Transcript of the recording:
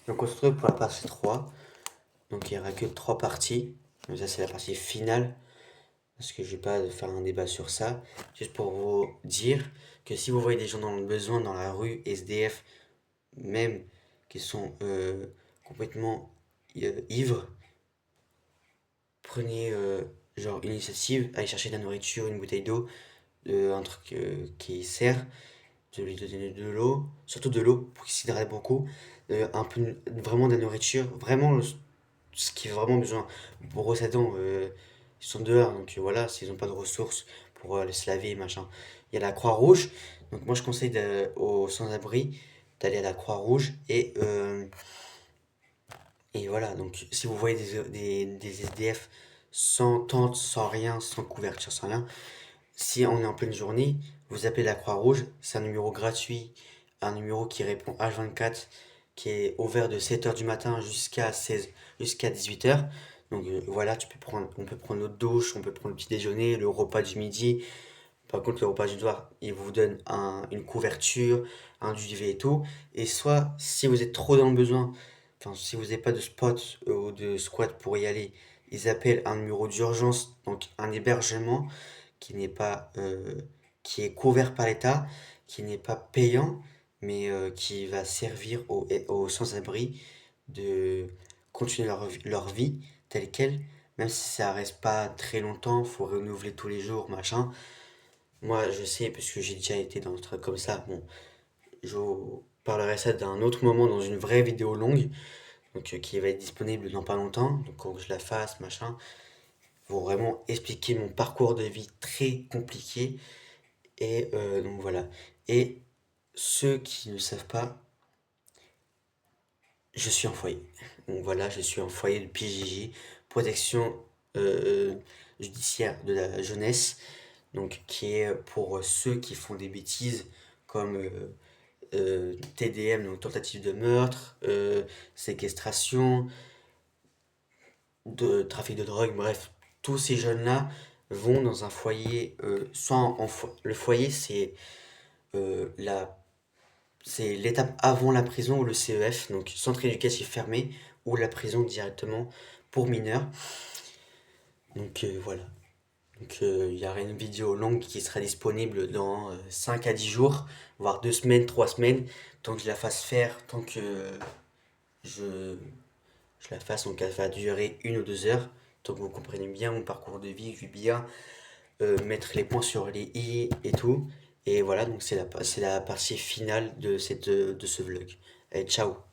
Donc on se retrouve pour la partie 3. Donc il n'y aura que 3 parties. Donc ça c'est la partie finale. Parce que je vais pas faire un débat sur ça. Juste pour vous dire que si vous voyez des gens dans le besoin dans la rue, SDF, même qui sont complètement ivres, prenez genre une initiative, allez chercher de la nourriture, une bouteille d'eau, un truc qui sert, de lui donner de l'eau, surtout de l'eau pour qu'il s'hydrate beaucoup, un peu vraiment de la nourriture, vraiment ce qui a vraiment besoin. Pour eux, dents, ils sont dehors, donc voilà, s'ils n'ont pas de ressources pour se laver et machin. Il y a la Croix-Rouge, donc moi je conseille aux sans-abri d'aller à la Croix-Rouge et voilà, donc si vous voyez des SDF sans tente, sans rien, sans couverture, sans rien, si on est en pleine journée, vous appelez la Croix-Rouge, c'est un numéro gratuit, un numéro qui répond H24, qui est ouvert de 7 heures du matin jusqu'à 18 heures. Donc voilà, on peut prendre notre douche, on peut prendre le petit déjeuner, le repas du midi. Par contre, le repas du soir, il vous donne une couverture, un duvet et tout. Et soit, si vous êtes trop dans le besoin, enfin, si vous n'avez pas de spot ou de squat pour y aller, ils appellent un numéro d'urgence, donc un hébergement qui n'est pas, qui est couvert par l'État, qui n'est pas payant, mais qui va servir aux sans-abri de continuer leur vie telle quelle, même si ça reste pas très longtemps, faut renouveler tous les jours, machin. Moi, je sais, parce que j'ai déjà été dans un truc comme ça. Bon, je vous parlerai ça d'un autre moment dans une vraie vidéo longue, donc qui va être disponible dans pas longtemps. Donc, quand je la fasse, machin, pour vraiment expliquer mon parcours de vie très compliqué. Et donc voilà. Et ceux qui ne savent pas, je suis en foyer. Donc voilà, je suis en foyer de PJJ, protection euh, judiciaire de la jeunesse, donc qui est pour ceux qui font des bêtises comme TDM, donc tentative de meurtre, séquestration, de trafic de drogue, bref, tous ces jeunes-là vont dans un foyer, le foyer la c'est l'étape avant la prison ou le CEF, donc centre éducatif fermé, ou la prison directement pour mineurs. Donc voilà. Donc il y aura une vidéo longue qui sera disponible dans 5 à 10 jours, voire 2 semaines, 3 semaines, tant que je la fasse faire, tant que je, je la fasse, donc elle va durer 1 ou 2 heures, tant que vous comprenez bien mon parcours de vie, je vais bien mettre les points sur les i et tout. Et voilà, donc c'est la partie finale de ce vlog. Allez, ciao!